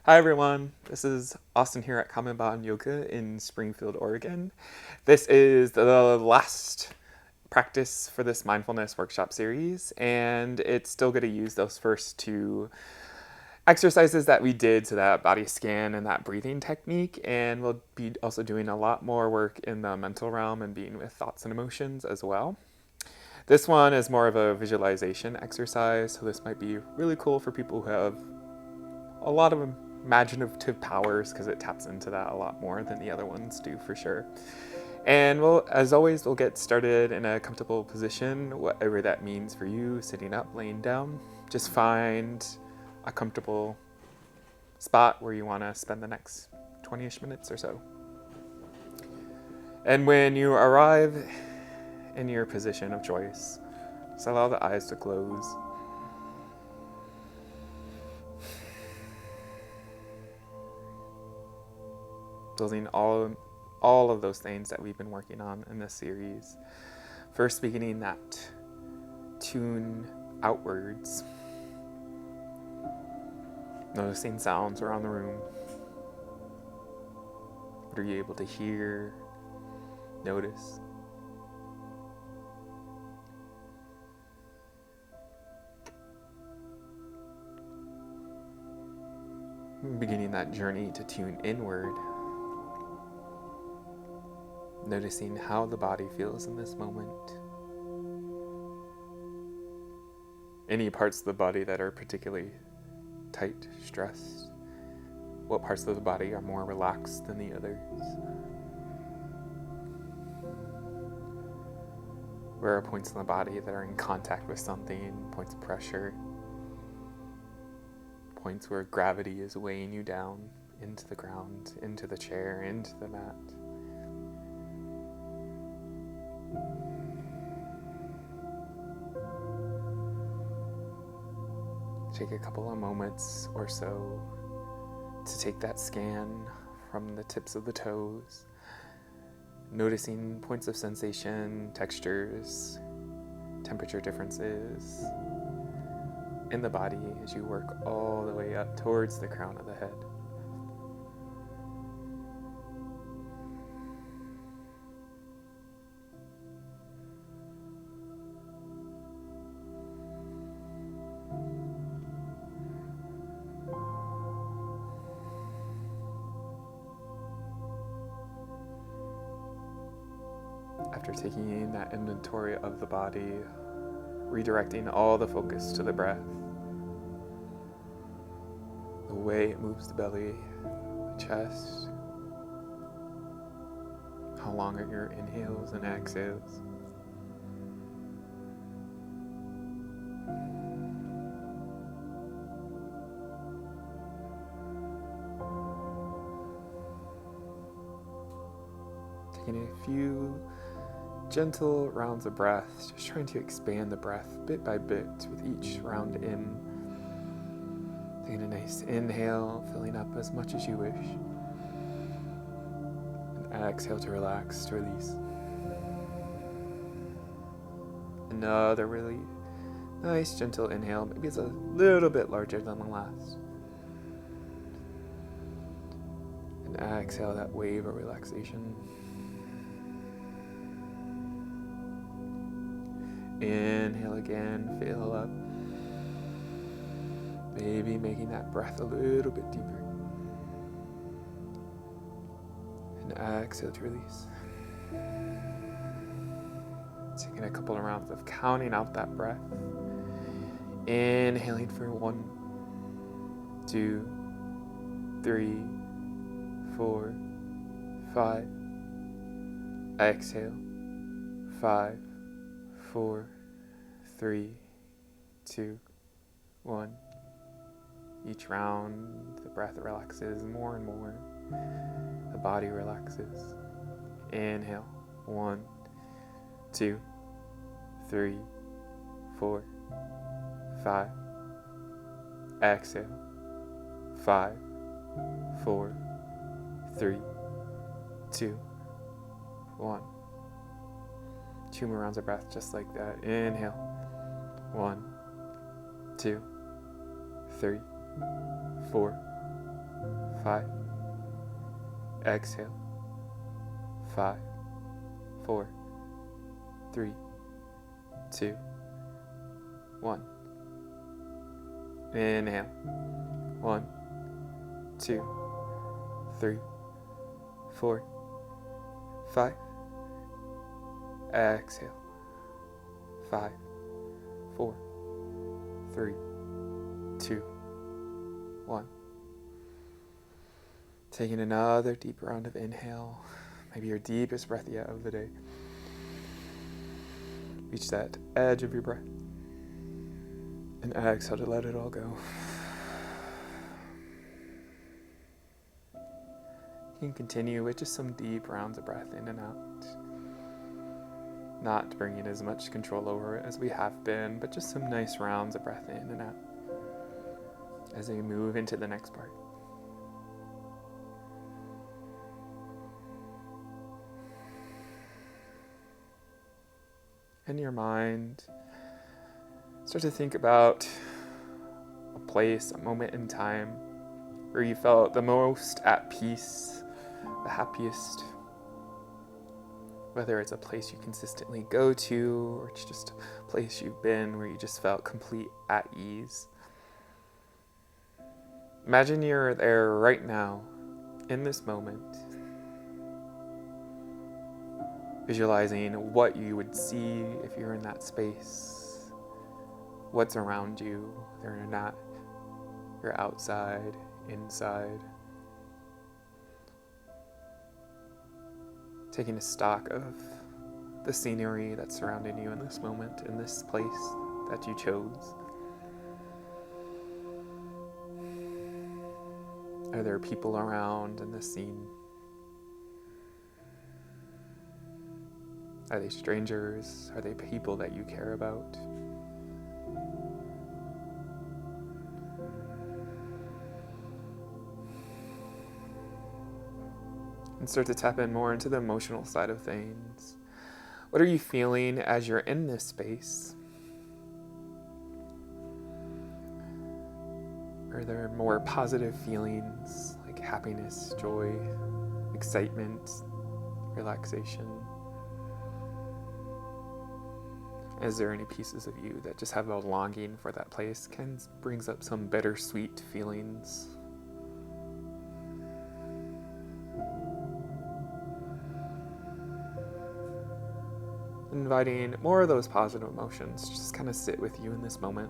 Hi everyone, this is Austin here at Kamenban Yoga in Springfield, Oregon. This is the last practice for this mindfulness workshop series, and it's still going to use those first two exercises that we did, so that body scan and that breathing technique, and we'll be also doing a lot more work in the mental realm and being with thoughts and emotions as well. This one is more of a visualization exercise, so this might be really cool for people who have a lot of imaginative powers, because it taps into that a lot more than the other ones do for sure. And as always, we'll get started in a comfortable position, whatever that means for you, sitting up, laying down. Just find a comfortable spot where you want to spend the next 20-ish minutes or so. And when you arrive in your position of choice, just allow the eyes to close. Building all of those things that we've been working on in this series. First, beginning that tune outwards. Noticing sounds around the room. What are you able to hear, notice? Beginning that journey to tune inward. Noticing how the body feels in this moment. Any parts of the body that are particularly tight, stressed. What parts of the body are more relaxed than the others. Where are points in the body that are in contact with something, points of pressure, points where gravity is weighing you down into the ground, into the chair, into the mat. Take a couple of moments or so to take that scan from the tips of the toes, noticing points of sensation, textures, temperature differences in the body as you work all the way up towards the crown of the head. After taking that inventory of the body, redirecting all the focus to the breath, the way it moves the belly, the chest, how long are your inhales and exhales. Taking a few gentle rounds of breath, just trying to expand the breath bit by bit with each round in. Taking a nice inhale, filling up as much as you wish. And exhale to relax, to release. Another really nice gentle inhale, maybe it's a little bit larger than the last. And exhale that wave of relaxation. Inhale again, fill up. Maybe making that breath a little bit deeper. And exhale to release. Taking a couple of rounds of counting out that breath. Inhaling for 1, 2, 3, 4, 5. Exhale. 5, 4, 3, 2, 1. Each round, the breath relaxes more and more. The body relaxes. Inhale. 1, 2, 3, 4, 5. Exhale. 5, 4, 3, 2, 1. 2 more rounds of breath just like that. Inhale. 1, 2, 3, 4, 5. Exhale. 5, 4, 3, 2, 1. Inhale. 1, 2, 3, 4, 5. Exhale. 5, 4, 3, 2, 1. Taking another deep round of inhale, maybe your deepest breath yet of the day. Reach that edge of your breath. And exhale to let it all go. You can continue with just some deep rounds of breath in and out. Not bringing as much control over it as we have been, but just some nice rounds of breath in and out as we move into the next part. In your mind, start to think about a place, a moment in time where you felt the most at peace, the happiest. Whether it's a place you consistently go to, or it's just a place you've been where you just felt complete at ease. Imagine you're there right now, in this moment, visualizing what you would see if you're in that space, what's around you, whether or not you're outside, inside. Taking a stock of the scenery that's surrounding you in this moment, in this place that you chose. Are there people around in this scene? Are they strangers? Are they people that you care about? And start to tap in more into the emotional side of things. What are you feeling as you're in this space? Are there more positive feelings like happiness, joy, excitement, relaxation? Is there any pieces of you that just have a longing for that place? Brings up some bittersweet feelings. Inviting more of those positive emotions to just kind of sit with you in this moment.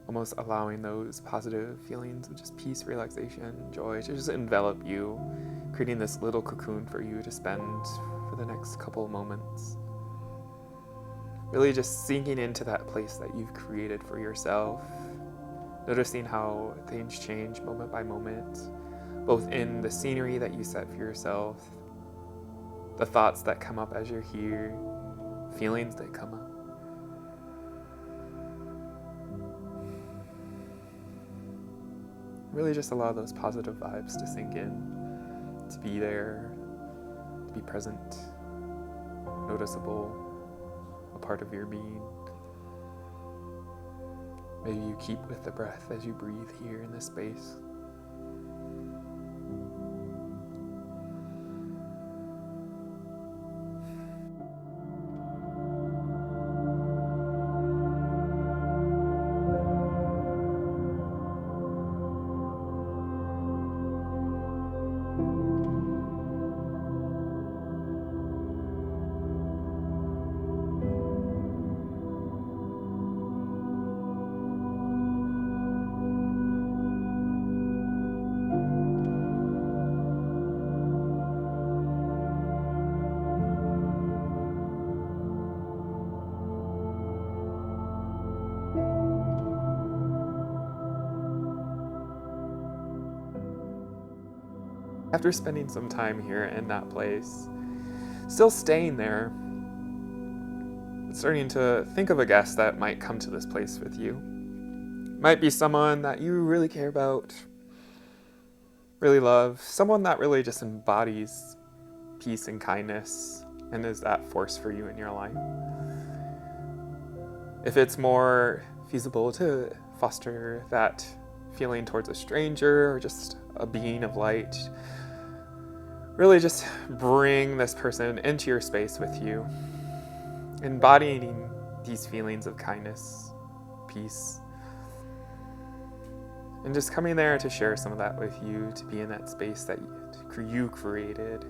Almost allowing those positive feelings of just peace, relaxation, joy to just envelop you, creating this little cocoon for you to spend for the next couple of moments. Really just sinking into that place that you've created for yourself, noticing how things change moment by moment, both in the scenery that you set for yourself, the thoughts that come up as you're here, feelings that come up. Really just allow those positive vibes to sink in, to be there, to be present, noticeable, a part of your being. Maybe you keep with the breath as you breathe here in this space. After spending some time here in that place, still staying there, starting to think of a guest that might come to this place with you. Might be someone that you really care about, really love, someone that really just embodies peace and kindness and is that force for you in your life. If it's more feasible to foster that feeling towards a stranger or just a being of light. Really just bring this person into your space with you, embodying these feelings of kindness, peace, and just coming there to share some of that with you, to be in that space that you created.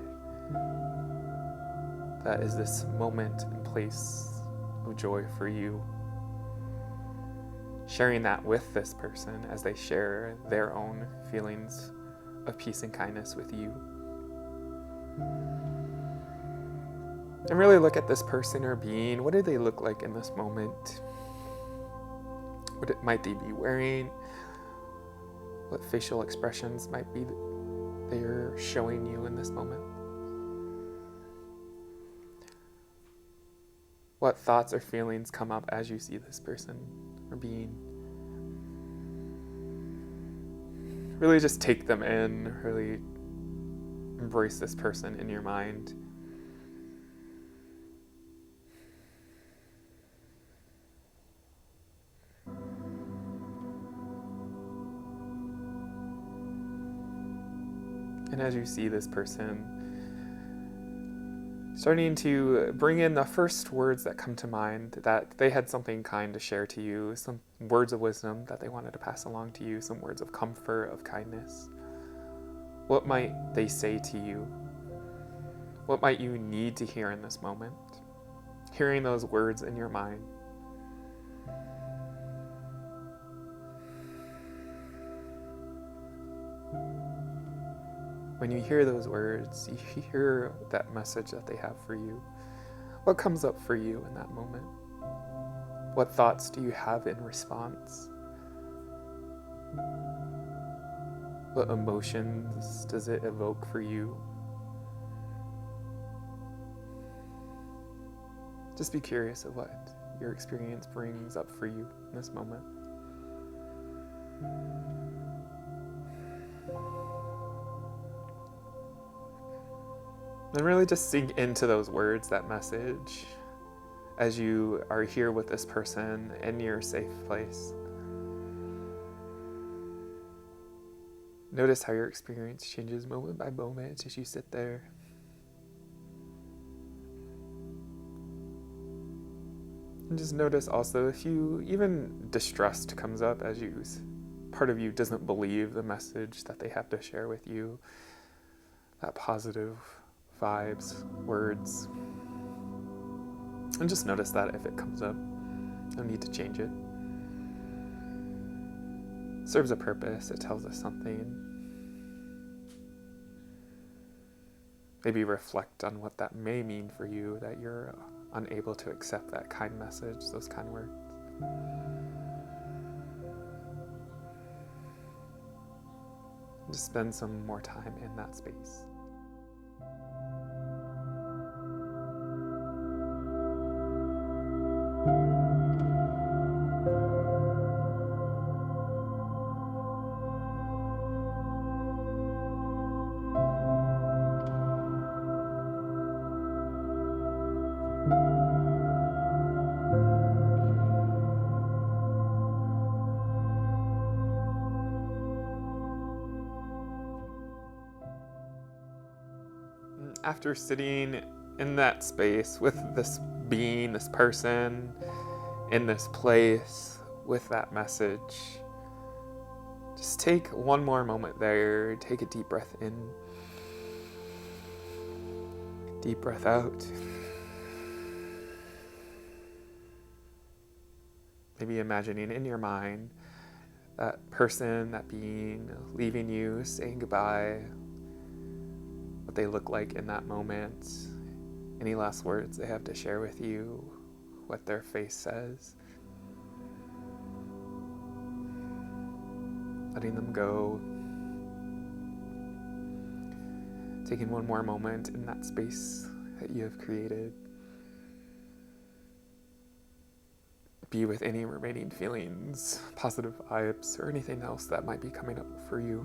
That is this moment and place of joy for you. Sharing that with this person as they share their own feelings of peace and kindness with you. And really look at this person or being. What do they look like in this moment? What might they be wearing? What facial expressions might be they're showing you in this moment? What thoughts or feelings come up as you see this person or being? Really just take them in, really embrace this person in your mind. And as you see this person, starting to bring in the first words that come to mind, that they had something kind to share to you, some words of wisdom that they wanted to pass along to you, some words of comfort, of kindness. What might they say to you? What might you need to hear in this moment? Hearing those words in your mind. When you hear those words, you hear that message that they have for you. What comes up for you in that moment? What thoughts do you have in response? What emotions does it evoke for you? Just be curious of what your experience brings up for you in this moment. And really just sink into those words, that message, as you are here with this person in your safe place. Notice how your experience changes moment by moment as you sit there. And just notice also if even distrust comes up as part of you doesn't believe the message that they have to share with you, that positive vibes, words. And just notice that if it comes up, no need to change it. It serves a purpose, it tells us something. Maybe reflect on what that may mean for you, that you're unable to accept that kind message, those kind words. Just spend some more time in that space. After sitting in that space with this being, this person, in this place, with that message, just take one more moment there. Take a deep breath in, deep breath out. Maybe imagining in your mind that person, that being, leaving you, saying goodbye, what they look like in that moment, any last words they have to share with you, what their face says. Letting them go. Taking one more moment in that space that you have created. Be with any remaining feelings, positive vibes, or anything else that might be coming up for you.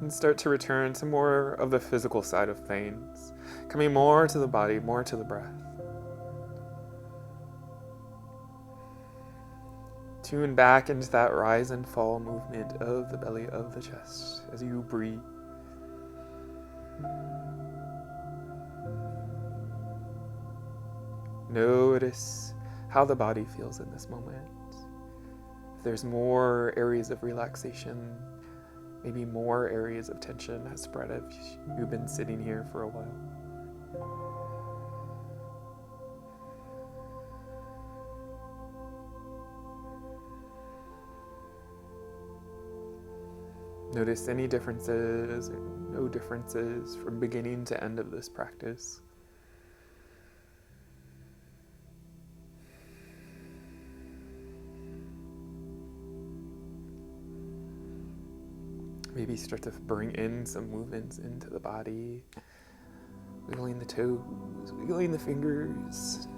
And start to return to more of the physical side of things, coming more to the body, more to the breath. Tune back into that rise and fall movement of the belly of the chest as you breathe. Notice how the body feels in this moment. If there's more areas of relaxation, maybe more areas of tension has spread if you've been sitting here for a while. Notice any differences or no differences from beginning to end of this practice. Maybe start to bring in some movements into the body, wiggling the toes, wiggling the fingers,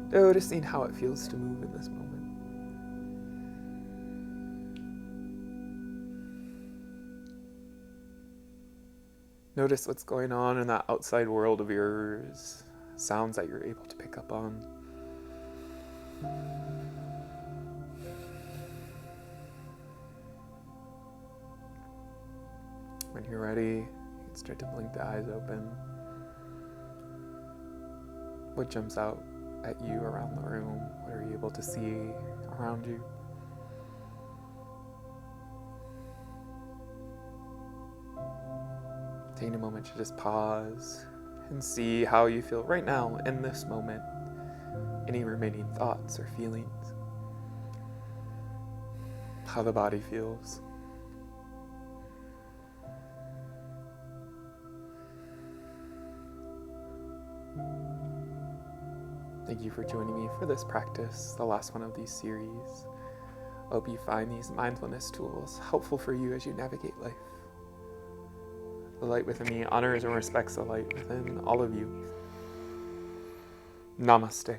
noticing how it feels to move in this moment. Notice what's going on in that outside world of yours, sounds that you're able to pick up on. When you're ready, you can start to blink the eyes open. What jumps out at you around the room? What are you able to see around you? Taking a moment to just pause and see how you feel right now in this moment. Any remaining thoughts or feelings. How the body feels. Thank you for joining me for this practice, the last one of these series. I hope you find these mindfulness tools helpful for you as you navigate life. The light within me honors and respects the light within all of you. Namaste.